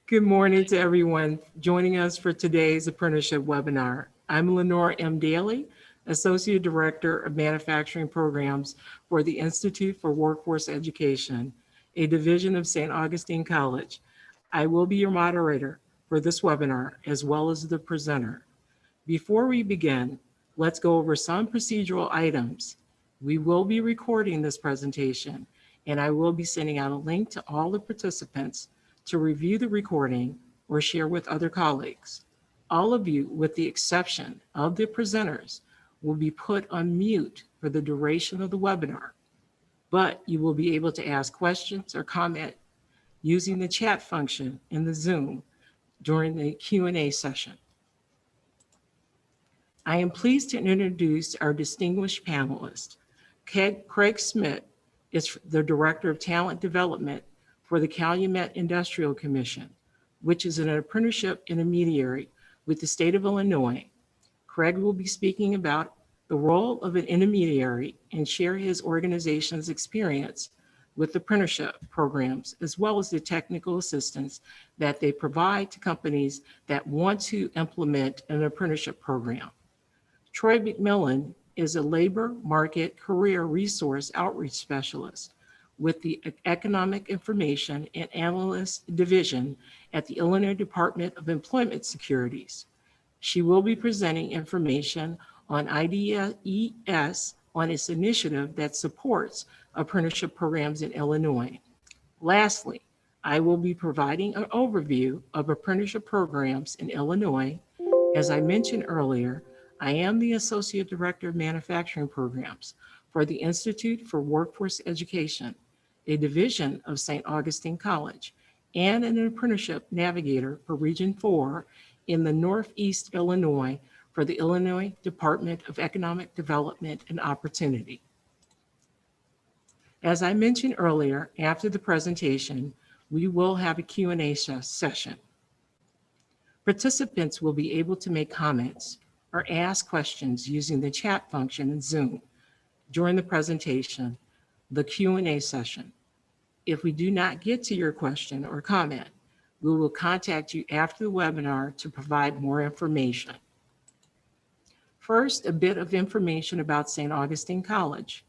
Good morning to everyone joining us for today's apprenticeship webinar. I'm Lenore M. Daly, Associate Director of Manufacturing Programs for the Institute for Workforce Education, a division of St. Augustine College. I will be your moderator for this webinar as well as the presenter. Before we begin, let's go over some procedural items. We will be recording this presentation, and I will be sending out a link to all the participants to review the recording or share with other colleagues. All of you, with the exception of the presenters, will be put on mute for the duration of the webinar, but you will be able to ask questions or comment using the chat function in the Zoom during the Q&A session. I am pleased to introduce our distinguished panelist. Craig Smith is the Director of Talent Development for the Calumet Industrial Commission, which is an apprenticeship intermediary with the state of Illinois. Craig will be speaking about the role of an intermediary and share his organization's experience with apprenticeship programs, as well as the technical assistance that they provide to companies that want to implement an apprenticeship program. Troy McMillan is a labor market career resource outreach specialist with the Economic Information and Analyst Division at the Illinois Department of Employment Securities. She will be presenting information on IDWE on its initiative that supports apprenticeship programs in Illinois. Lastly, I will be providing an overview of apprenticeship programs in Illinois. As I mentioned earlier, I am the Associate Director of Manufacturing Programs for the Institute for Workforce Education, a division of St. Augustine College, and an apprenticeship navigator for Region 4 in the Northeast Illinois for the Illinois Department of Economic Development and Opportunity. As I mentioned earlier, after the presentation, we will have a Q&A session. Participants will be able to make comments or ask questions using the chat function in Zoom during the presentation, the Q&A session. If we do not get to your question or comment, we will contact you after the webinar to provide more information. First, a bit of information about St. Augustine College.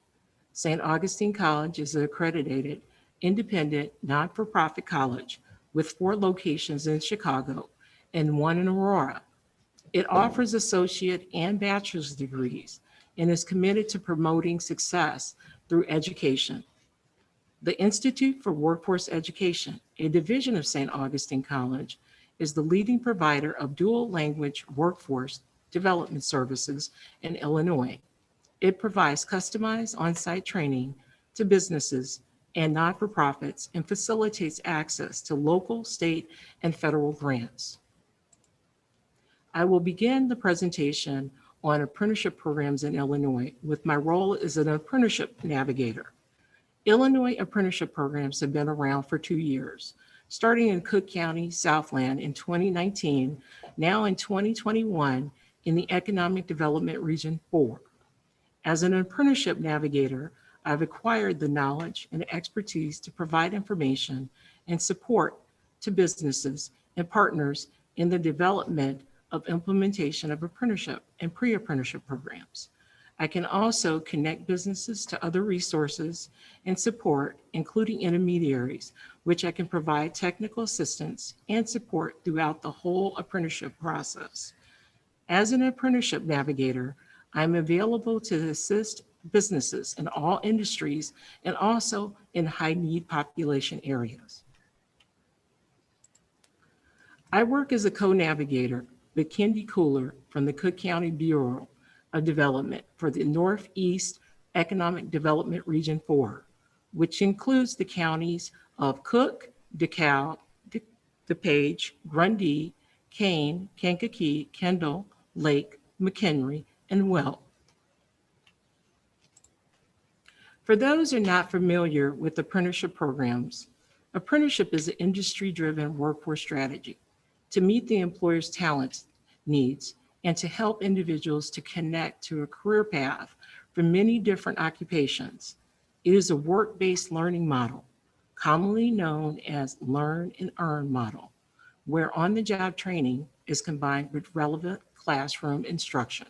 St. Augustine College is an accredited, independent, not-for-profit college with 4 locations in Chicago and 1 in Aurora. It offers associate and bachelor's degrees and is committed to promoting success through education. The Institute for Workforce Education, a division of St. Augustine College, is the leading provider of dual language workforce development services in Illinois. It provides customized on-site training to businesses and not-for-profits and facilitates access to local, state, and federal grants. I will begin the presentation on apprenticeship programs in Illinois with my role as an apprenticeship navigator. Illinois apprenticeship programs have been around for 2 years, starting in Cook County, Southland in 2019, now in 2021 in the Economic Development Region 4. As an apprenticeship navigator, I've acquired the knowledge and expertise to provide information and support to businesses and partners in the development of implementation of apprenticeship and pre-apprenticeship programs. I can also connect businesses to other resources and support, including intermediaries, which I can provide technical assistance and support throughout the whole apprenticeship process. As an apprenticeship navigator, I'm available to assist businesses in all industries and also in high-need population areas. I work as a co-navigator with Kendi Cooler from the Cook County Bureau of Development for the Northeast Economic Development Region 4, which includes the counties of Cook, DeKalb, DuPage, Grundy, Kane, Kankakee, Kendall, Lake, McHenry, and Weld. For those who are not familiar with apprenticeship programs, apprenticeship is an industry-driven workforce strategy to meet the employer's talent needs and to help individuals to connect to a career path for many different occupations. It is a work-based learning model, commonly known as learn and earn model, where on-the-job training is combined with relevant classroom instruction.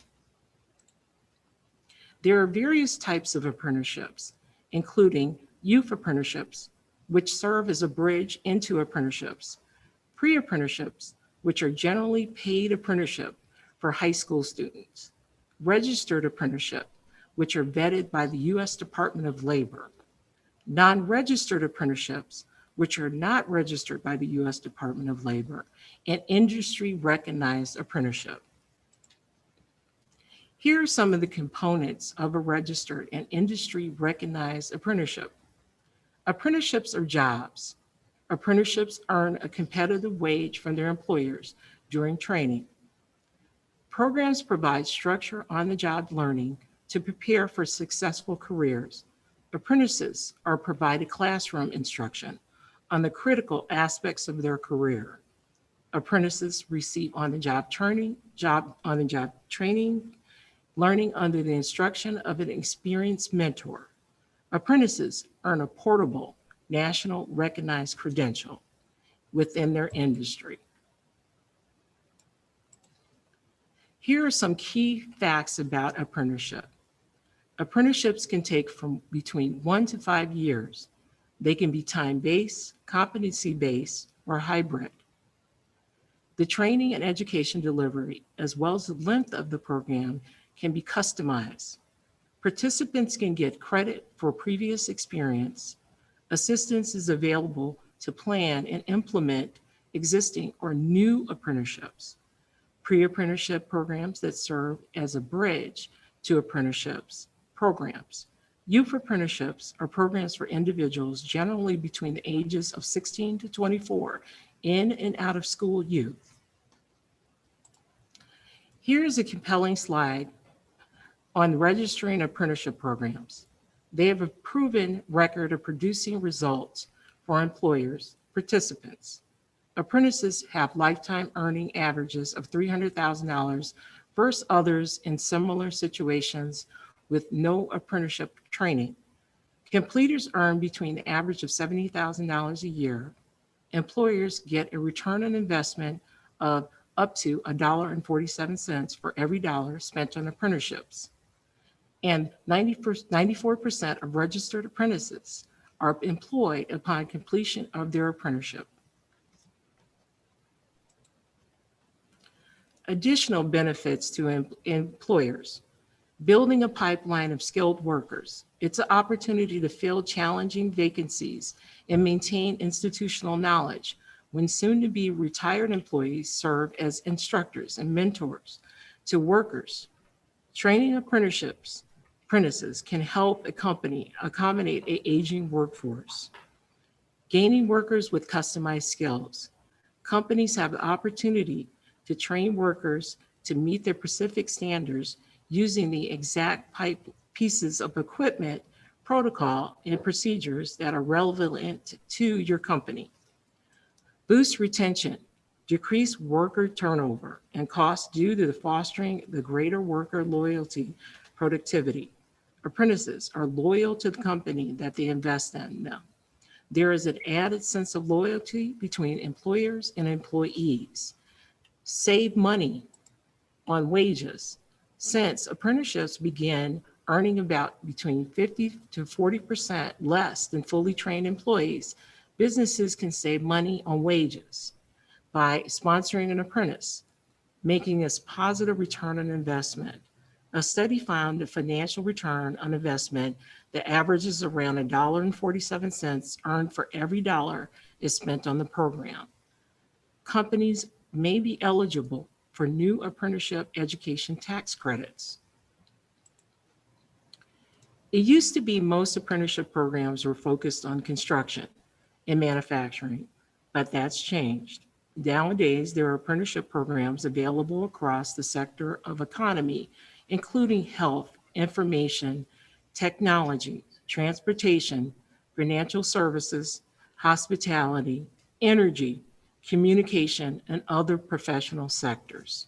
There are various types of apprenticeships, including youth apprenticeships, which serve as a bridge into apprenticeships, pre-apprenticeships, which are generally paid apprenticeship for high school students, registered apprenticeship, which are vetted by the U.S. Department of Labor, non-registered apprenticeships, which are not registered by the U.S. Department of Labor, and industry-recognized apprenticeship. Here are some of the components of a registered and industry-recognized apprenticeship. Apprenticeships are jobs. Apprenticeships earn a competitive wage from their employers during training. Programs provide structure on-the-job learning to prepare for successful careers. Apprentices are provided classroom instruction on the critical aspects of their career. Apprentices receive on-the-job training, learning under the instruction of an experienced mentor. Apprentices earn a portable, national recognized credential within their industry. Here are some key facts about apprenticeship. Apprenticeships can take from between 1 to 5 years. They can be time-based, competency-based, or hybrid. The training and education delivery, as well as the length of the program, can be customized. Participants can get credit for previous experience. Assistance is available to plan and implement existing or new apprenticeships. Pre-apprenticeship programs that serve as a bridge to apprenticeships programs. Youth apprenticeships are programs for individuals generally between the ages of 16 to 24 in and out of school youth. Here is a compelling slide on registering apprenticeship programs. They have a proven record of producing results for employers, participants. Apprentices have lifetime earning averages of $300,000 versus others in similar situations with no apprenticeship training. Completers earn between the average of $70,000 a year. Employers get a return on investment of up to $1.47 for every dollar spent on apprenticeships. And 94% of registered apprentices are employed upon completion of their apprenticeship. Additional benefits to employers: building a pipeline of skilled workers. It's an opportunity to fill challenging vacancies and maintain institutional knowledge when soon-to-be retired employees serve as instructors and mentors to workers. Training apprentices can help a company accommodate an aging workforce. Gaining workers with customized skills. Companies have the opportunity to train workers to meet their specific standards using the exact pieces of equipment, protocol, and procedures that are relevant to your company. Boost retention, decrease worker turnover and costs due to the fostering the greater worker loyalty, productivity. Apprentices are loyal to the company that they invest in them. There is an added sense of loyalty between employers and employees. Save money on wages. Since apprenticeships begin earning about between 50 to 40% less than fully trained employees, businesses can save money on wages by sponsoring an apprentice, making this positive return on investment. A study found the financial return on investment that averages around $1.47 earned for every dollar is spent on the program. Companies may be eligible for new apprenticeship education tax credits. It used to be most apprenticeship programs were focused on construction and manufacturing, but that's changed. Nowadays, there are apprenticeship programs available across the sector of economy, including health, information, technology, transportation, financial services, hospitality, energy, communication, and other professional sectors.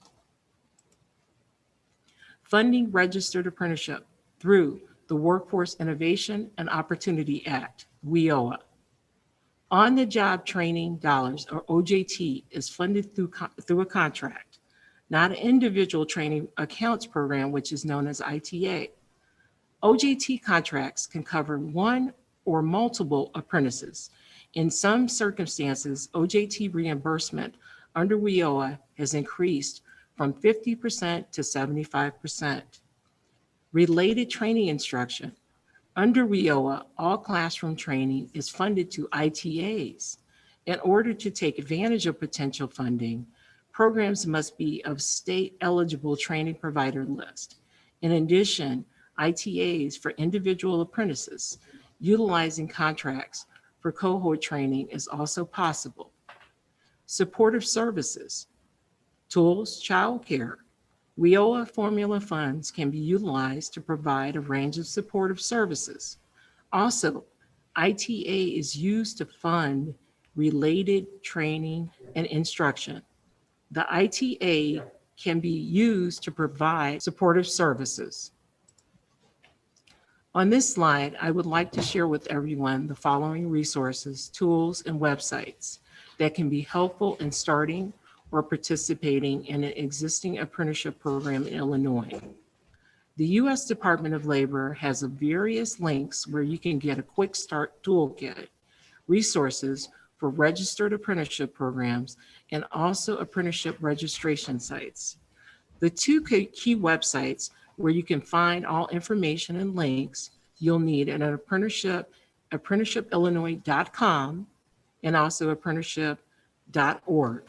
Funding registered apprenticeship through the Workforce Innovation and Opportunity Act, WIOA. On-the-job training dollars, or OJT, is funded through a contract, not an individual training accounts program, which is known as ITA. OJT contracts can cover one or multiple apprentices. In some circumstances, OJT reimbursement under WIOA has increased from 50% to 75%. Related training instruction. Under WIOA, all classroom training is funded to ITAs. In order to take advantage of potential funding, programs must be of state eligible training provider list. In addition, ITAs for individual apprentices utilizing contracts for cohort training is also possible. Supportive services, tools, childcare. WIOA formula funds can be utilized to provide a range of supportive services. Also, ITA is used to fund related training and instruction. The ITA can be used to provide supportive services. On this slide, I would like to share with everyone the following resources, tools, and websites that can be helpful in starting or participating in an existing apprenticeship program in Illinois. The U.S. Department of Labor has various links where you can get a quick start toolkit, resources for registered apprenticeship programs, and also apprenticeship registration sites. The two key websites where you can find all information and links you'll need at an apprenticeship, apprenticeshipillinois.com and also apprenticeship.org.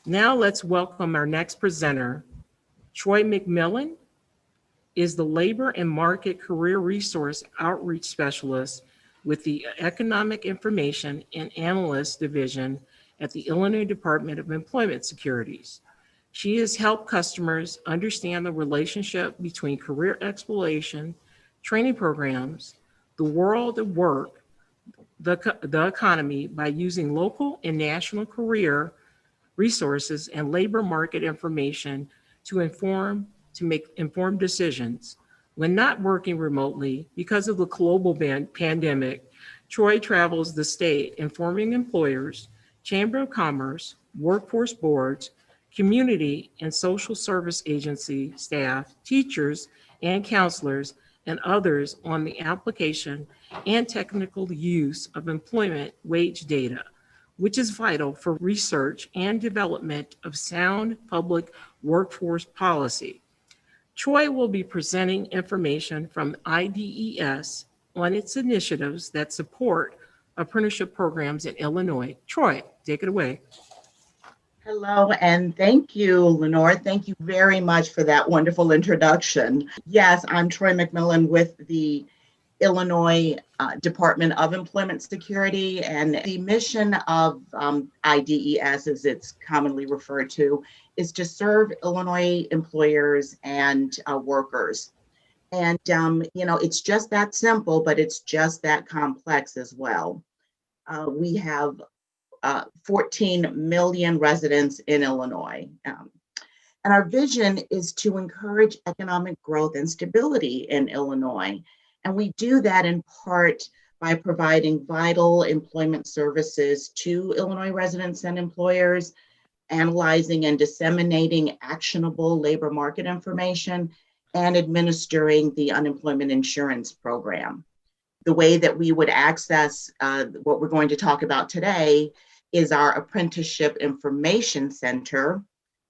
Now let's welcome our next presenter. Troy McMillan is the Labor and Market Career Resource Outreach Specialist with the Economic Information and Analyst Division at the Illinois Department of Employment Securities. She has helped customers understand the relationship between career exploration, training programs, the world of work, the economy by using local and national career resources and labor market information to make informed decisions. When not working remotely because of the global pandemic, Troy travels the state informing employers, Chamber of Commerce, workforce boards, community and social service agency staff, teachers and counselors, and others on the application and technical use of employment wage data, which is vital for research and development of sound public workforce policy. Troy will be presenting information from IDES on its initiatives that support apprenticeship programs in Illinois. Troy, take it away. Hello, and thank you, Lenore. Thank you very much for that wonderful introduction. Yes, I'm Troy McMillan with the Illinois Department of Employment Security, and the mission of IDES, as it's commonly referred to, is to serve Illinois employers and workers. And, it's just that simple, but it's just that complex as well. We have 14 million residents in Illinois. And our vision is to encourage economic growth and stability in Illinois. And we do that in part by providing vital employment services to Illinois residents and employers, analyzing and disseminating actionable labor market information, and administering the unemployment insurance program. The way that we would access what we're going to talk about today is our Apprenticeship Information Center,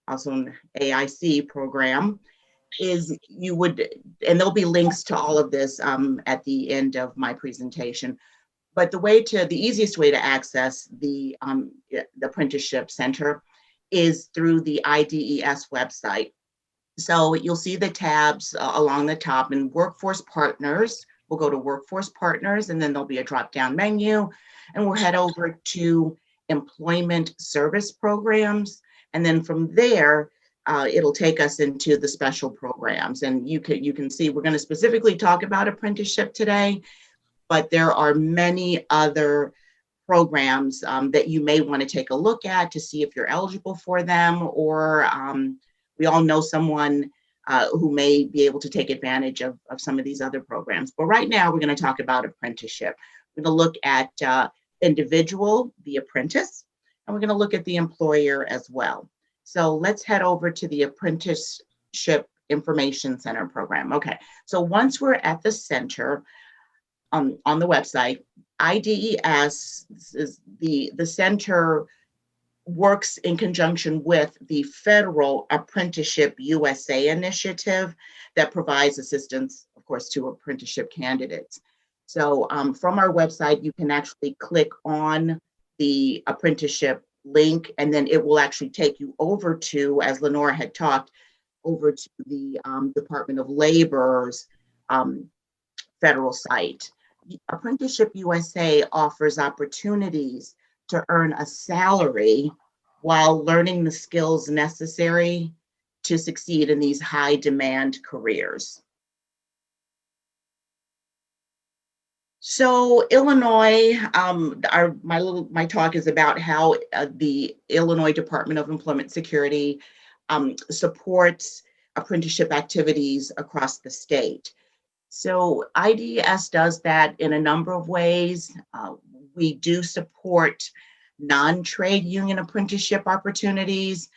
also an AIC program, and there'll be links to all of this at the end of my presentation. But the easiest way to access the Apprenticeship Center is through the IDES website. So you'll see the tabs along the top, and Workforce Partners. We'll go to Workforce Partners, and then there'll be a drop-down menu, and we'll head over to Employment Service Programs, and then from there it'll take us into the special programs. And you can see we're going to specifically talk about apprenticeship today, but there are many other programs that you may want to take a look at to see if you're eligible for them, or we all know someone who may be able to take advantage of some of these other programs. But right now we're going to talk about apprenticeship. We're going to look at individual, the apprentice, and we're going to look at the employer as well. So let's head over to the Apprenticeship Information Center program. Okay, so once we're at the center on the website, IDES is the center works in conjunction with the Federal Apprenticeship USA initiative that provides assistance, of course, to apprenticeship candidates. So from our website, you can actually click on the apprenticeship link, and then it will actually take you over to, as Lenora had talked, over to the Department of Labor's federal site. Apprenticeship USA offers opportunities to earn a salary while learning the skills necessary to succeed in these high demand careers. So Illinois, my talk is about how the Illinois Department of Employment Security supports apprenticeship activities across the state. So IDES does that in a number of ways. We do support non-trade union apprenticeship opportunities.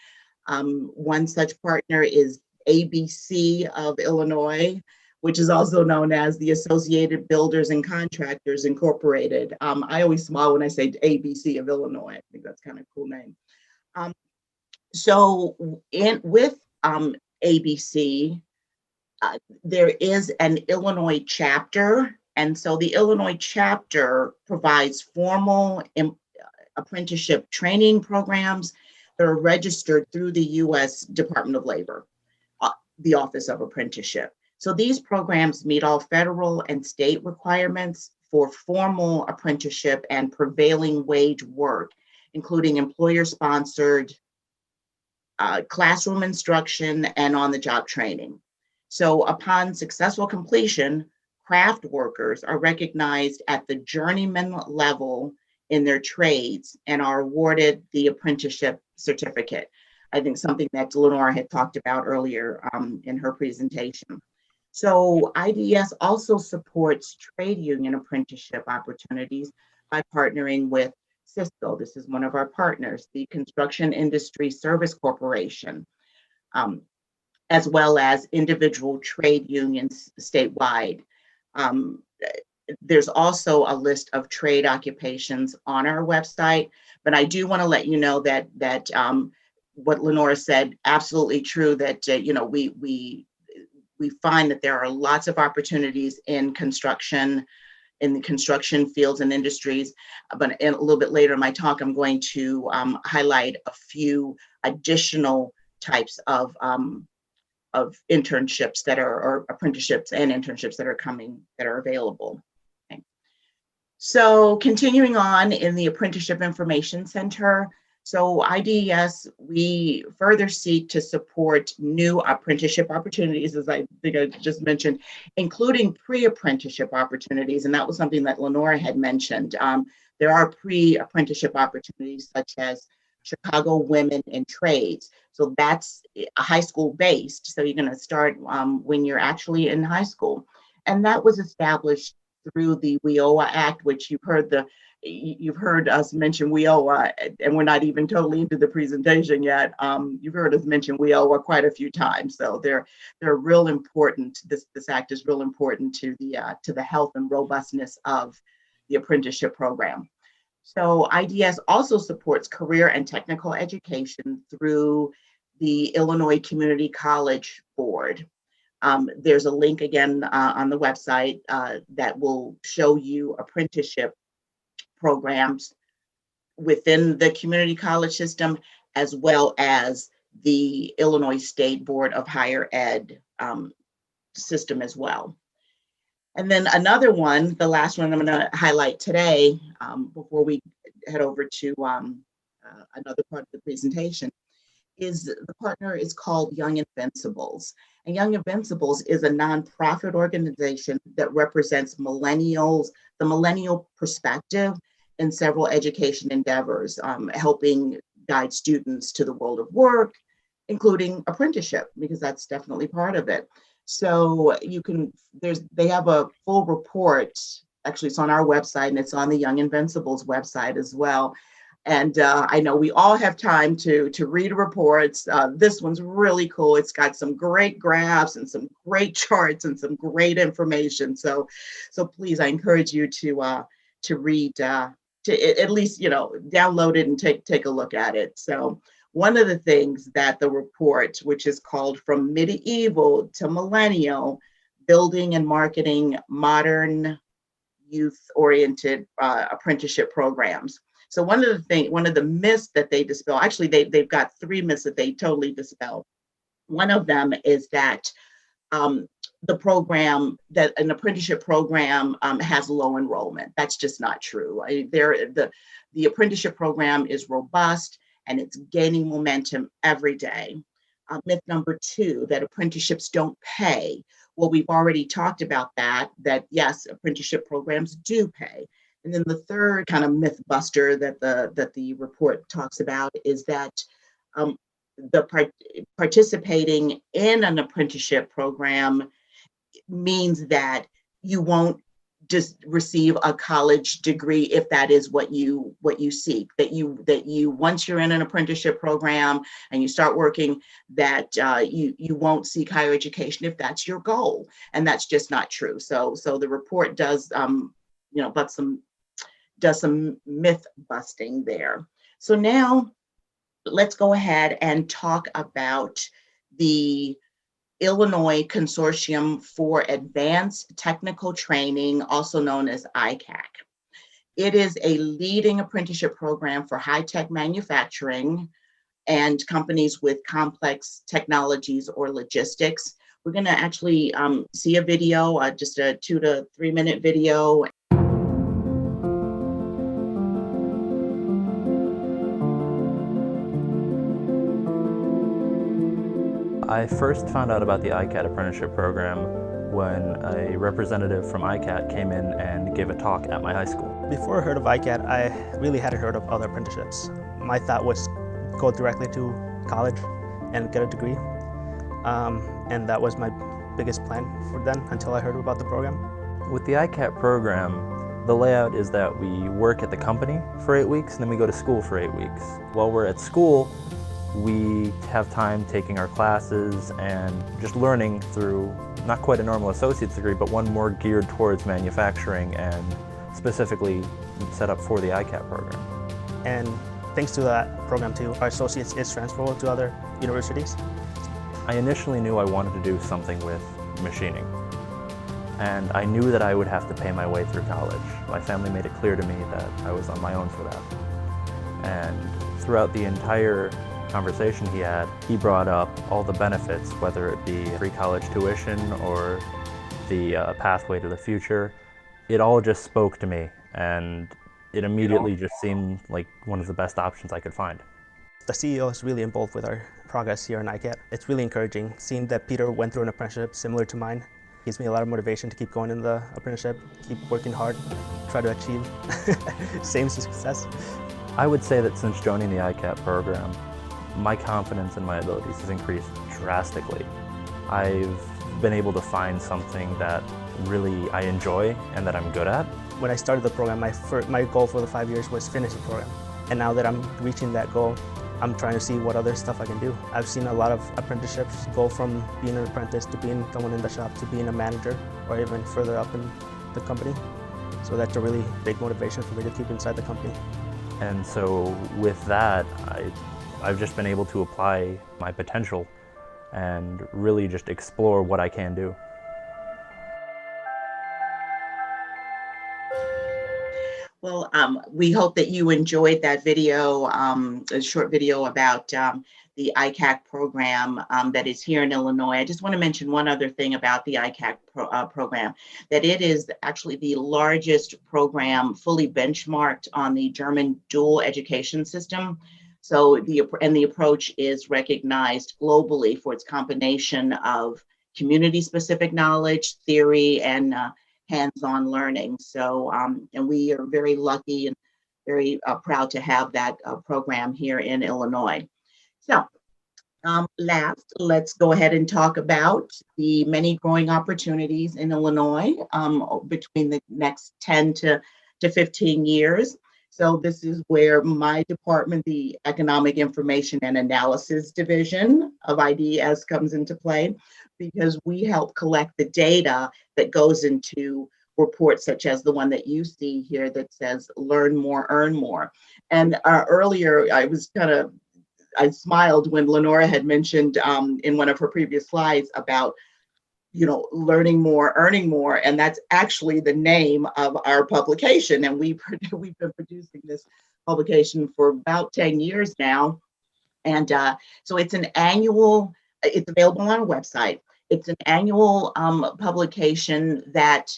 One such partner is ABC of Illinois, which is also known as the Associated Builders and Contractors Incorporated. I always smile when I say ABC of Illinois. I think that's kind of a cool name. So with ABC, there is an Illinois chapter, and so the Illinois chapter provides formal apprenticeship training programs that are registered through the U.S. Department of Labor, the Office of Apprenticeship. So these programs meet all federal and state requirements for formal apprenticeship and prevailing wage work, including employer-sponsored classroom instruction and on-the-job training. So upon successful completion, craft workers are recognized at the journeyman level in their trades and are awarded the apprenticeship certificate. I think something that Lenora had talked about earlier in her presentation. So IDES also supports trade union apprenticeship opportunities by partnering with Cisco. This is one of our partners, the Construction Industry Service Corporation, as well as individual trade unions statewide. There's also a list of trade occupations on our website, but I do want to let you know that what Lenora said, absolutely true, that we find that there are lots of opportunities in construction, in the construction fields and industries. But a little bit later in my talk, I'm going to highlight a few additional types of internships that are, or apprenticeships and internships that are coming, that are available. Okay. So continuing on in the Apprenticeship Information Center, so IDES, we further seek to support new apprenticeship opportunities, as I think I just mentioned, including pre-apprenticeship opportunities. And that was something that Lenora had mentioned. There are pre-apprenticeship opportunities such as Chicago Women in Trades. So that's high school based. So you're going to start when you're actually in high school. And that was established through the WIOA Act, which you've heard us mention WIOA, and we're not even totally into the presentation yet. You've heard us mention WIOA quite a few times. So they're real important. This act is real important to the health and robustness of the apprenticeship program. So IDES also supports career and technical education through the Illinois Community College Board. There's a link again on the website that will show you apprenticeship programs within the community college system, as well as the Illinois State Board of Higher Ed system as well. And then another one, the last one I'm going to highlight today, before we head over to another part of the presentation, is the partner is called Young Invincibles. And Young Invincibles is a nonprofit organization that represents millennials, the millennial perspective in several education endeavors, helping guide students to the world of work, including apprenticeship, because that's definitely part of it. So they have a full report actually, it's on our website and it's on the Young Invincibles website as well. And I know we all have time to read reports. This one's really cool. It's got some great graphs and some great charts and some great information. So please, I encourage you to read, to at least, download it and take a look at it. So one of the things that the report, which is called From Medieval to Millennial, Building and Marketing Modern Youth-Oriented Apprenticeship Programs. So one of the myths that they dispel, actually they've got 3 myths that they totally dispel. One of them is that the program, that an apprenticeship program has low enrollment. That's just not true. The apprenticeship program is robust and it's gaining momentum every day. Myth number 2, that apprenticeships don't pay. Well, we've already talked about that yes, apprenticeship programs do pay. And then the third kind of myth buster that the report talks about is that participating in an apprenticeship program means that you won't just receive a college degree if that is what you seek. That you once you're in an apprenticeship program and you start working, that you won't seek higher education if that's your goal, and that's just not true. So the report does some myth busting there. So now let's go ahead and talk about the Illinois Consortium for Advanced Technical Training, also known as ICAC. It is a leading apprenticeship program for high-tech manufacturing and companies with complex technologies or logistics. We're going to actually see a video, just a 2 to 3 minute video. I first found out about the ICAT apprenticeship program when a representative from ICAT came in and gave a talk at my high school. Before I heard of ICAT, I really hadn't heard of other apprenticeships. My thought was go directly to college and get a degree. And that was my biggest plan for then until I heard about the program. With the ICAT program, the layout is that we work at the company for 8 weeks and then we go to school for 8 weeks. While we're at school, we have time taking our classes and just learning through not quite a normal associate's degree, but one more geared towards manufacturing and specifically set up for the ICAT program. And thanks to that program too, our associates is transferable to other universities. I initially knew I wanted to do something with machining. And I knew that I would have to pay my way through college. My family made it clear to me that I was on my own for that. And throughout the entire conversation he brought up all the benefits, whether it be free college tuition or the pathway to the future. It all just spoke to me, and it immediately just seemed like one of the best options I could find. The CEO is really involved with our progress here in ICAT. It's really encouraging seeing that Peter went through an apprenticeship similar to mine. Gives me a lot of motivation to keep going in the apprenticeship, keep working hard, try to achieve same success. I would say that since joining the ICAT program, my confidence in my abilities has increased drastically. I've been able to find something that really I enjoy and that I'm good at. When I started the program, my goal for the 5 years was finish the program. And now that I'm reaching that goal, I'm trying to see what other stuff I can do. I've seen a lot of apprenticeships go from being an apprentice to being someone in the shop to being a manager or even further up in the company. So that's a really big motivation for me to keep inside the company. And so with that, I've just been able to apply my potential and really just explore what I can do. Well, we hope that you enjoyed that video, a short video about the ICAC program that is here in Illinois. I just want to mention one other thing about the ICAC program, that it is actually the largest program fully benchmarked on the German dual education system. So the approach is recognized globally for its combination of community-specific knowledge, theory, and hands-on learning. So, and we are very lucky and very proud to have that program here in Illinois. So, Last, let's go ahead and talk about the many growing opportunities in Illinois between the next 10 to 15 years. So this is where my department, the Economic Information and Analysis Division of IDS, comes into play, because we help collect the data that goes into reports such as the one that you see here that says learn more, earn more. And earlier I smiled when Lenora had mentioned in one of her previous slides about, learning more, earning more, and that's actually the name of our publication. And we've been producing this publication for about 10 years now. And so it's available on our website. It's an annual publication that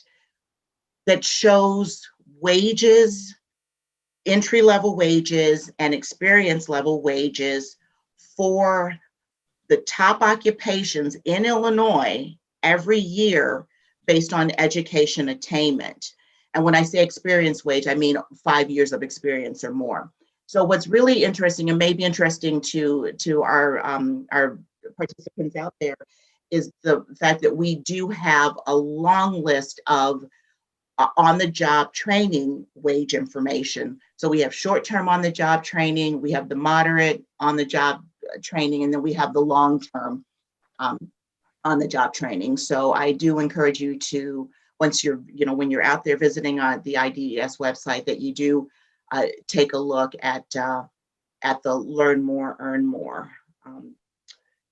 shows wages, entry-level wages and experience-level wages for the top occupations in Illinois every year based on education attainment. And when I say experience wage, I mean 5 years of experience or more. So what's really interesting, and may be interesting to our participants out there, is the fact that we do have a long list of on-the-job training wage information. So we have short-term on-the-job training, we have the moderate on-the-job training, and then we have the long-term on-the-job training. So I do encourage you to, once when you're out there visiting the IDES website, that you do take a look at the Learn More, Earn More.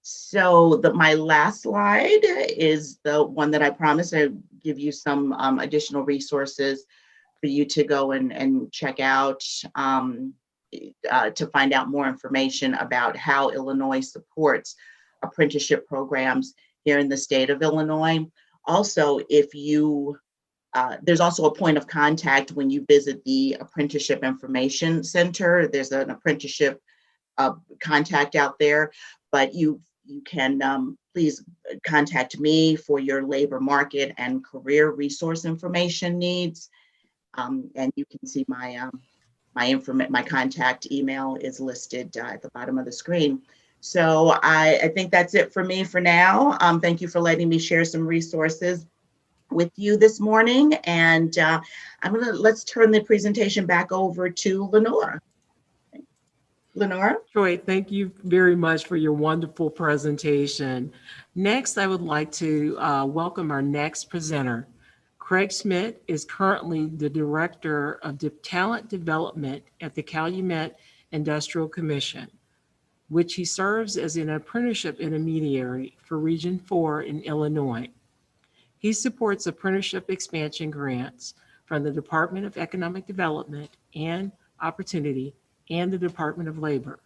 So my last slide is the one that I promised. I give you some additional resources for you to go and check out to find out more information about how Illinois supports apprenticeship programs here in the state of Illinois. Also, there's also a point of contact when you visit the Apprenticeship Information Center. There's an apprenticeship contact out there, but you can please contact me for your labor market and career resource information needs. And you can see my contact email is listed at the bottom of the screen. So I think that's it for me for now. Thank you for letting me share some resources with you this morning. And let's turn the presentation back over to Lenora. Lenora? Troy, thank you very much for your wonderful presentation. Next, I would like to welcome our next presenter. Craig Schmidt is currently the Director of Talent Development at the Calumet Industrial Commission, which he serves as an apprenticeship intermediary for Region 4 in Illinois. He supports apprenticeship expansion grants from the Department of Economic Development and Opportunity and the Department of Labor.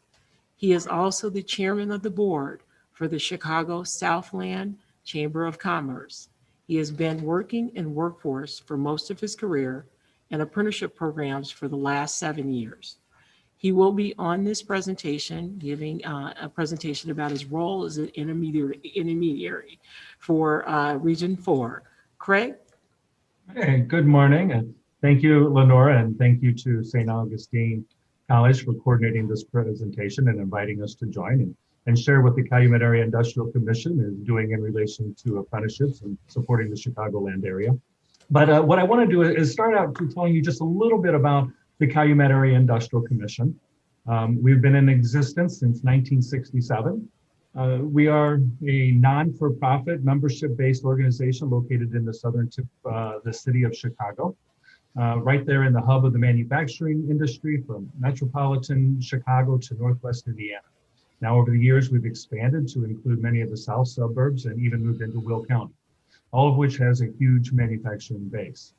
He is also the chairman of the board for the Chicago Southland Chamber of Commerce. He has been working in workforce for most of his career and apprenticeship programs for the last 7 years. He will be on this presentation, giving a presentation about his role as an intermediary for Region 4. Craig? Hey, good morning, and thank you, Lenora, and thank you to St. Augustine College for coordinating this presentation and inviting us to join and share what the Calumet Area Industrial Commission is doing in relation to apprenticeships and supporting the Chicagoland area. But what I want to do is start out to telling you just a little bit about the Calumet Area Industrial Commission. We've been in existence since 1967. We are a non-for-profit membership-based organization located in the southern tip of the city of Chicago, right there in the hub of the manufacturing industry from metropolitan Chicago to Northwest Indiana. Now, over the years, we've expanded to include many of the south suburbs and even moved into Will County, all of which has a huge manufacturing base.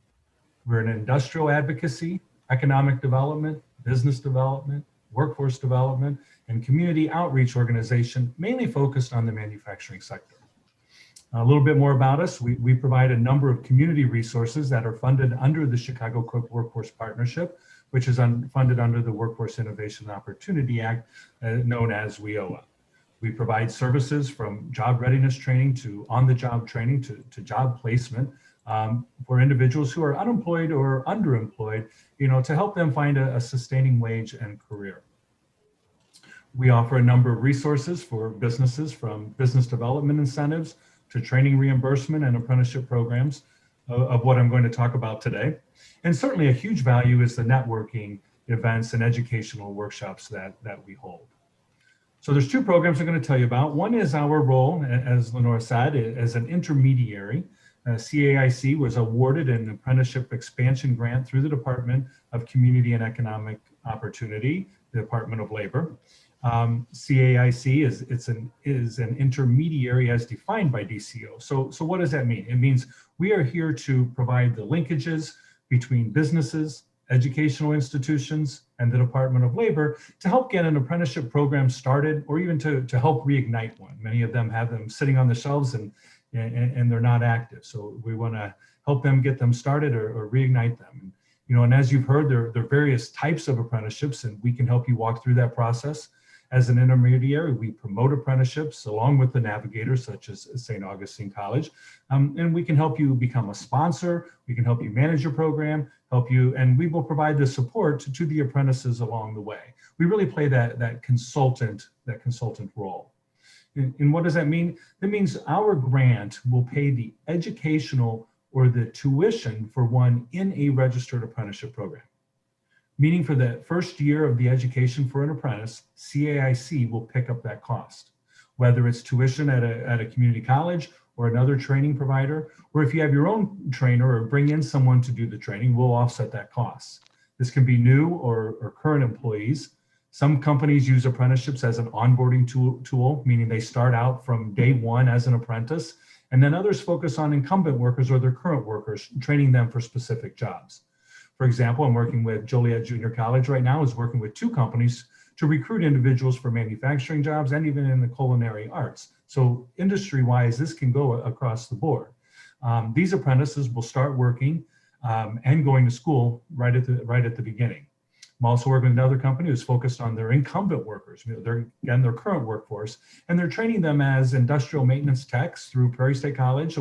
We're an industrial advocacy, economic development, business development, workforce development, and community outreach organization, mainly focused on the manufacturing sector. A little bit more about us. We provide a number of community resources that are funded under the Chicago Cook Workforce Partnership, which is funded under the Workforce Innovation and Opportunity Act, known as WIOA. We provide services from job readiness training to on-the-job training to job placement for individuals who are unemployed or underemployed, to help them find a sustaining wage and career. We offer a number of resources for businesses, from business development incentives to training reimbursement and apprenticeship programs of what I'm going to talk about today. And certainly a huge value is the networking events and educational workshops that we hold. So there's two programs I'm going to tell you about. One is our role, as Lenore said, as an intermediary. CAIC was awarded an apprenticeship expansion grant through the Department of Community and Economic Opportunity, the Department of Labor. CAIC is an intermediary as defined by DCO. So what does that mean? It means we are here to provide the linkages between businesses, educational institutions, and the Department of Labor to help get an apprenticeship program started, or even to help reignite one. Many of them have them sitting on the shelves and they're not active. So we want to help them get them started or reignite them. And as you've heard, there are various types of apprenticeships, and we can help you walk through that process. As an intermediary, we promote apprenticeships along with the navigators, such as St. Augustine College, and we can help you become a sponsor. We can help you manage your program, and we will provide the support to the apprentices along the way. We really play that consultant role. And what does that mean? That means our grant will pay the educational or the tuition for one in a registered apprenticeship program. Meaning for the first year of the education for an apprentice, CAIC will pick up that cost, whether it's tuition at a community college or another training provider, or if you have your own trainer or bring in someone to do the training, we'll offset that cost. This can be new or current employees. Some companies use apprenticeships as an onboarding tool, meaning they start out from day one as an apprentice, and then others focus on incumbent workers or their current workers, training them for specific jobs. For example, I'm working with Joliet Junior College right now, is working with two companies to recruit individuals for manufacturing jobs and even in the culinary arts. So industry-wise, this can go across the board. These apprentices will start working and going to school right at the beginning. I'm also working with another company who's focused on their incumbent workers, their current workforce, and they're training them as industrial maintenance techs through Prairie State College,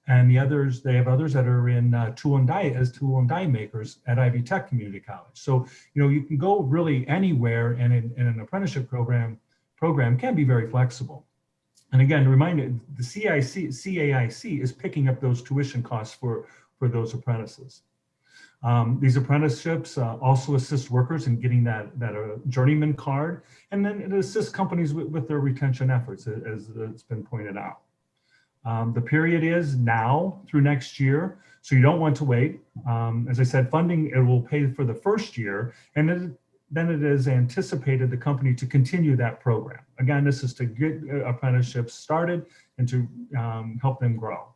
and they have others that are in tool and die makers at Ivy Tech Community College. So, you can go really anywhere, and in an apprenticeship program can be very flexible. And again, to remind you, the CAIC is picking up those tuition costs for those apprentices. These apprenticeships also assist workers in getting that journeyman card, and then it assists companies with their retention efforts, as it's been pointed out. The period is now through next year, so you don't want to wait. As I said, funding, it will pay for the first year, and then it is anticipated the company to continue that program. Again, this is to get apprenticeships started and to help them grow.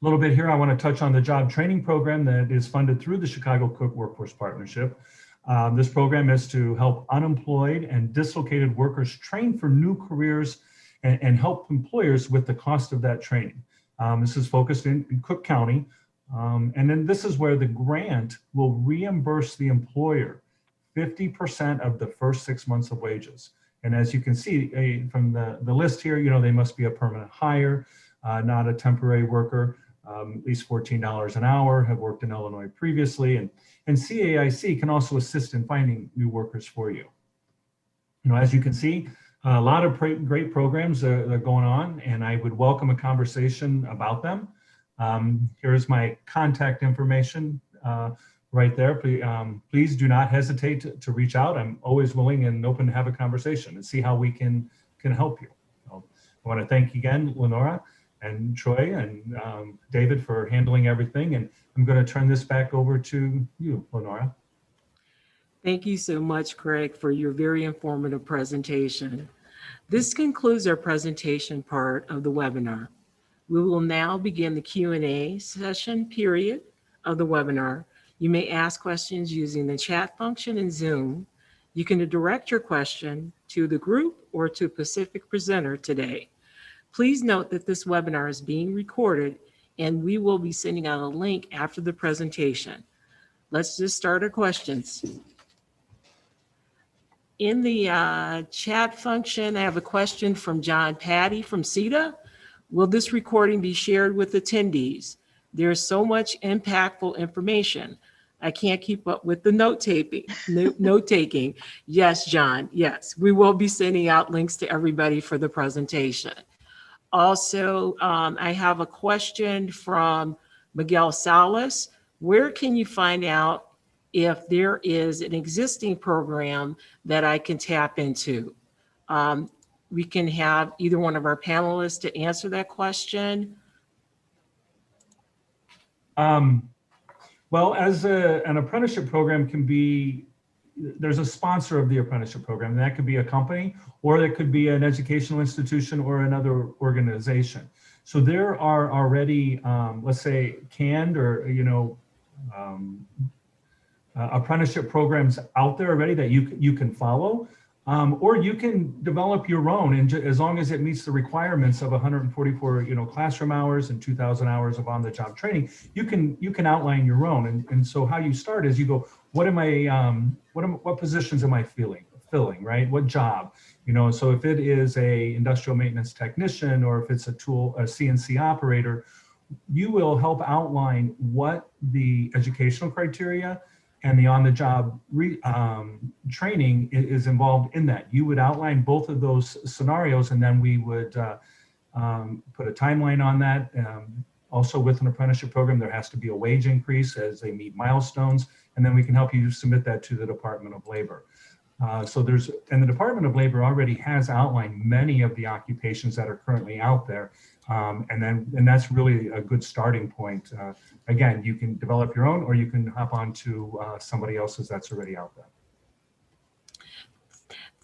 A little bit here, I want to touch on the job training program that is funded through the Chicago Cook Workforce Partnership. This program is to help unemployed and dislocated workers train for new careers and help employers with the cost of that training. This is focused in Cook County. And then this is where the grant will reimburse the employer 50% of the first 6 months of wages. And as you can see from the list here, they must be a permanent hire, not a temporary worker, at least $14 an hour, have worked in Illinois previously. And CAIC can also assist in finding new workers for you. As you can see, a lot of great programs that are going on, and I would welcome a conversation about them. Here's my contact information right there. Please do not hesitate to reach out. I'm always willing and open to have a conversation and see how we can help you. So I want to thank again, Lenora and Troy and David for handling everything. And I'm going to turn this back over to you, Lenora. Thank you so much, Craig, for your very informative presentation. This concludes our presentation part of the webinar. We will now begin the Q&A session period of the webinar. You may ask questions using the chat function in Zoom. You can direct your question to the group or to a specific presenter today. Please note that this webinar is being recorded and we will be sending out a link after the presentation. Let's just start our questions. In the chat function, I have a question from John Patty from CETA. Will this recording be shared with attendees? There's so much impactful information. I can't keep up with the note taking. Yes, John. Yes, we will be sending out links to everybody for the presentation. Also, I have a question from Miguel Salas. Where can you find out if there is an existing program that I can tap into? We can have either one of our panelists to answer that question. Well, as an apprenticeship program can be, there's a sponsor of the apprenticeship program, and that could be a company, or it could be an educational institution or another organization. So there are already, let's say, canned or, apprenticeship programs out there already that you can follow. Or you can develop your own, and as long as it meets the requirements of 144, classroom hours and 2,000 hours of on-the-job training, you can outline your own. And so how you start is you go, what positions am I filling, right? What job, So if it is a industrial maintenance technician, or if it's a CNC operator, you will help outline what the educational criteria and the on-the-job training is involved in that. You would outline both of those scenarios, and then we would put a timeline on that. Also, with an apprenticeship program, there has to be a wage increase as they meet milestones, and then we can help you submit that to the Department of Labor. And the Department of Labor already has outlined many of the occupations that are currently out there. And that's really a good starting point. Again, you can develop your own, or you can hop on to somebody else's that's already out there.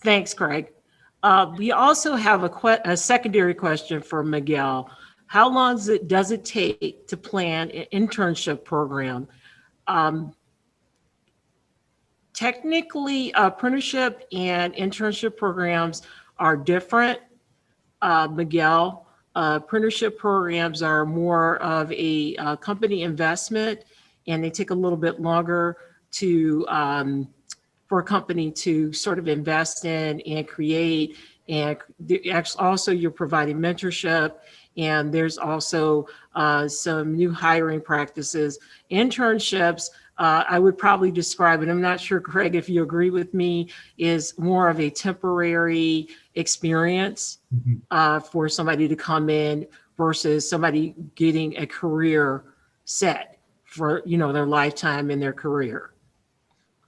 Thanks, Craig. We also have a secondary question for Miguel. How long does it take to plan an internship program? Technically, apprenticeship and internship programs are different, Miguel. Apprenticeship programs are more of a company investment, and they take a little bit longer for a company to sort of invest in and create. And also you're providing mentorship, and there's also some new hiring practices. Internships, I would probably describe it, I'm not sure, Craig, if you agree with me, is more of a temporary experience for somebody to come in versus somebody getting a career set for their lifetime in their career.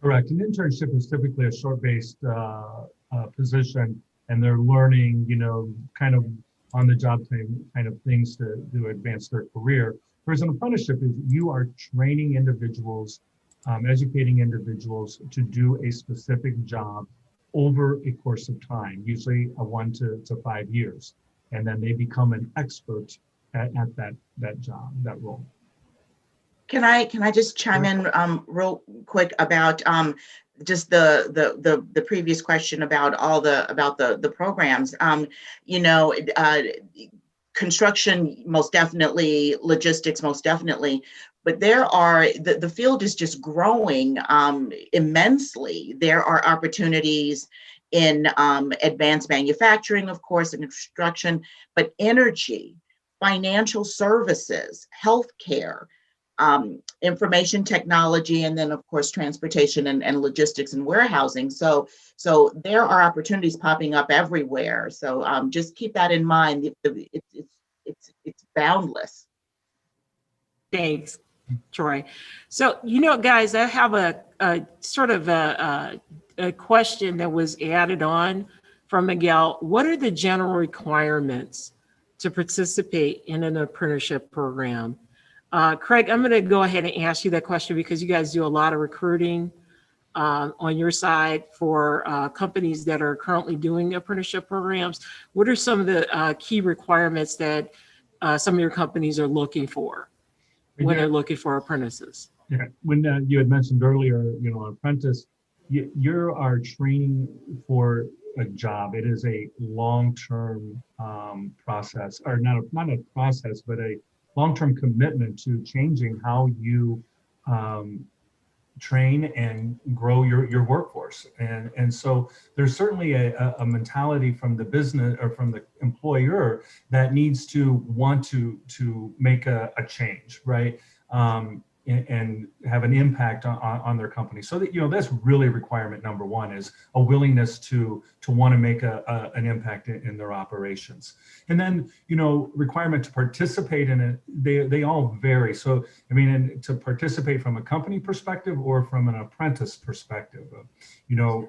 Correct. An internship is typically a short-based position, and they're learning, kind of on-the-job kind of things to advance their career. Whereas an apprenticeship is you are training individuals, educating individuals to do a specific job over a course of time, usually 1 to 5 years, and then they become an expert at that job, that role. Can I just chime in real quick about just the previous question about the programs? Construction, most definitely, logistics, most definitely, but the field is just growing immensely. There are opportunities in advanced manufacturing, of course, and construction, but energy, financial services, healthcare, information technology, and then of course transportation and logistics and warehousing. So there are opportunities popping up everywhere. So just keep that in mind. It's boundless. Thanks, Troy. So guys, I have a sort of a question that was added on from Miguel. What are the general requirements to participate in an apprenticeship program? Craig, I'm going to go ahead and ask you that question because you guys do a lot of recruiting on your side for companies that are currently doing apprenticeship programs. What are some of the key requirements that some of your companies are looking for when they're looking for apprentices? Yeah, when you had mentioned earlier, apprentice, you are training for a job. It is a long-term process, or not a process, but a long-term commitment to changing how you train and grow your workforce. And so there's certainly a mentality from the business or from the employer that needs to want to make a change, right? and have an impact on their company. So that, that's really requirement number one, is a willingness to want to make an impact in their operations. And then, requirement to participate in it, they all vary. So, I mean, to participate from a company perspective or from an apprentice perspective, you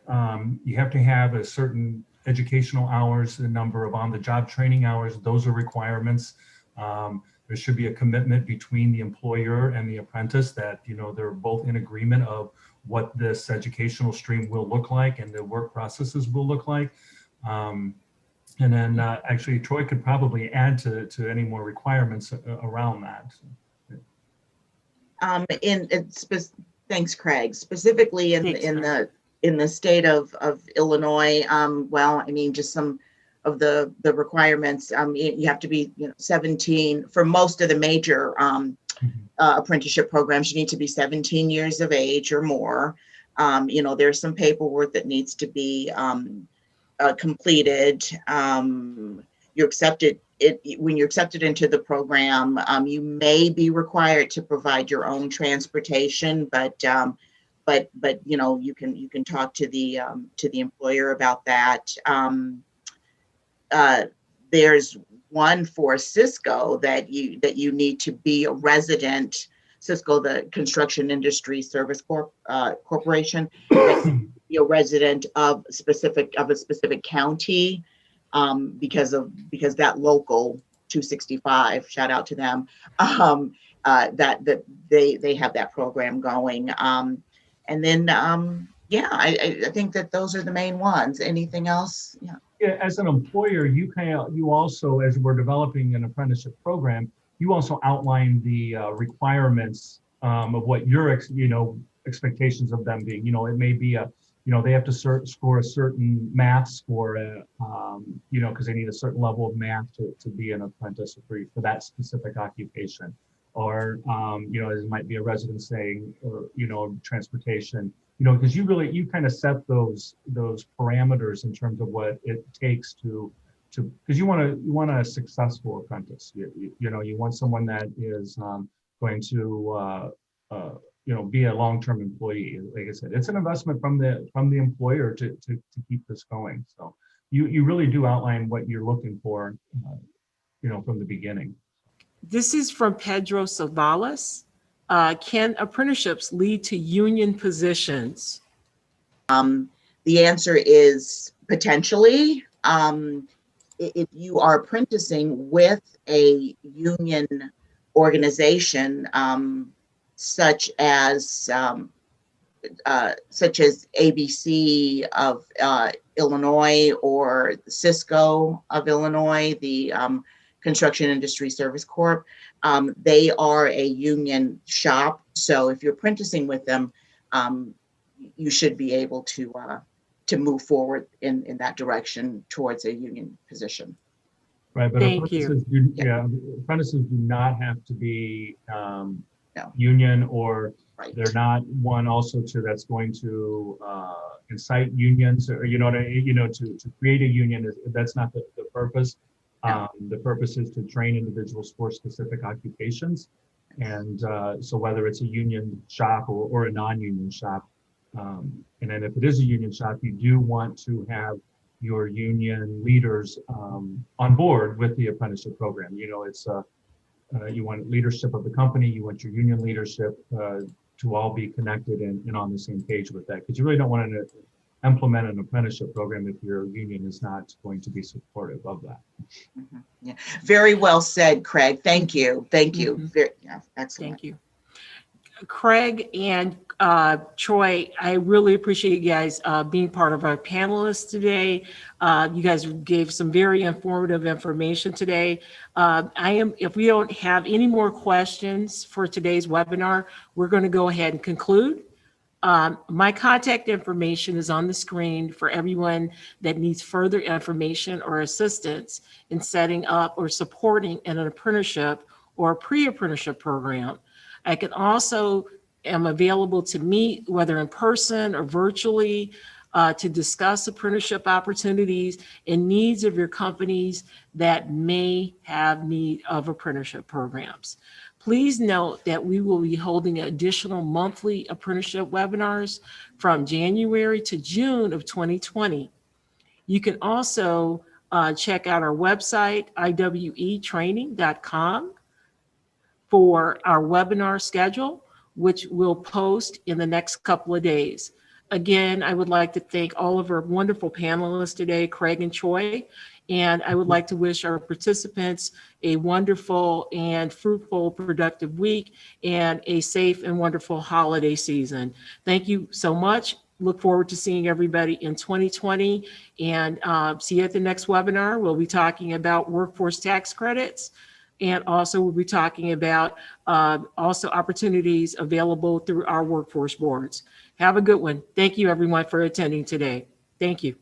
have to have a certain educational hours, the number of on-the-job training hours. Those are requirements. There should be a commitment between the employer and the apprentice that, they're both in agreement of what this educational stream will look like and the work processes will look like. And then actually, Troy could probably add to any more requirements around that. Thanks, Craig. Specifically in the state of Illinois, well, I mean, just some of the requirements. You have to be 17 for most of the major apprenticeship programs. You need to be 17 years of age or more. There's some paperwork that needs to be completed. You're accepted. When you're accepted into the program, you may be required to provide your own transportation, but you can talk to the employer about that. There's one for Cisco that you need to be a resident. Cisco, the Construction Industry Service Corporation, be a resident of a specific county, because that local 265, shout out to them, that they have that program going. And then I think that those are the main ones. Anything else? Yeah. Yeah, as an employer, you also, as we're developing an apprenticeship program, you also outline the requirements of what your expectations of them being. It may be they have to score a certain math score, because they need a certain level of math to be an apprentice for that specific occupation, or it might be a resident saying, or transportation. Because you kind of set those parameters in terms of what it takes to because you want a successful apprentice. You want someone that is going to be a long-term employee. Like I said, it's an investment from the employer to keep this going. So you really do outline what you're looking for, from the beginning. This is from Pedro Savalas. Can apprenticeships lead to union positions? The answer is potentially. If you are apprenticing with a union organization, such as ABC of Illinois, or Cisco of Illinois, the Construction Industry Service Corp, they are a union shop. So if you're apprenticing with them, you should be able to move forward in that direction towards a union position. Right, but Thank apprentices you. apprentices do not have to be No. union, or Right. they're not one also that's going to incite unions, or to create a union. That's not the purpose. No. The purpose is to train individuals for specific occupations, and so whether it's a union shop or a non-union shop, and then if it is a union shop, you do want to have your union leaders on board with the apprenticeship program. It's you want leadership of the company, you want your union leadership to all be connected and on the same page with that, because you really don't want to implement an apprenticeship program if your union is not going to be supportive of that. Mm-hmm. Yeah. Very well said, Craig. Thank you. Thank you. Mm-hmm. Excellent. Thank you. Craig and Troy, I really appreciate you guys being part of our panelists today. You guys gave some very informative information today. If we don't have any more questions for today's webinar, we're going to go ahead and conclude. My contact information is on the screen for everyone that needs further information or assistance in setting up or supporting an apprenticeship or pre-apprenticeship program. I can also am available to meet, whether in person or virtually, to discuss apprenticeship opportunities and needs of your companies that may have need of apprenticeship programs. Please note that we will be holding additional monthly apprenticeship webinars from January to June of 2020. You can also check out our website, iwetraining.com, for our webinar schedule, which we'll post in the next couple of days. Again, I would like to thank all of our wonderful panelists today, Craig and Choi, and I would like to wish our participants a wonderful and fruitful, productive week and a safe and wonderful holiday season. Thank you so much. Look forward to seeing everybody in 2020, and see you at the next webinar. We'll be talking about workforce tax credits, and also we'll be talking about also opportunities available through our workforce boards. Have a good one. Thank you everyone for attending today. Thank you.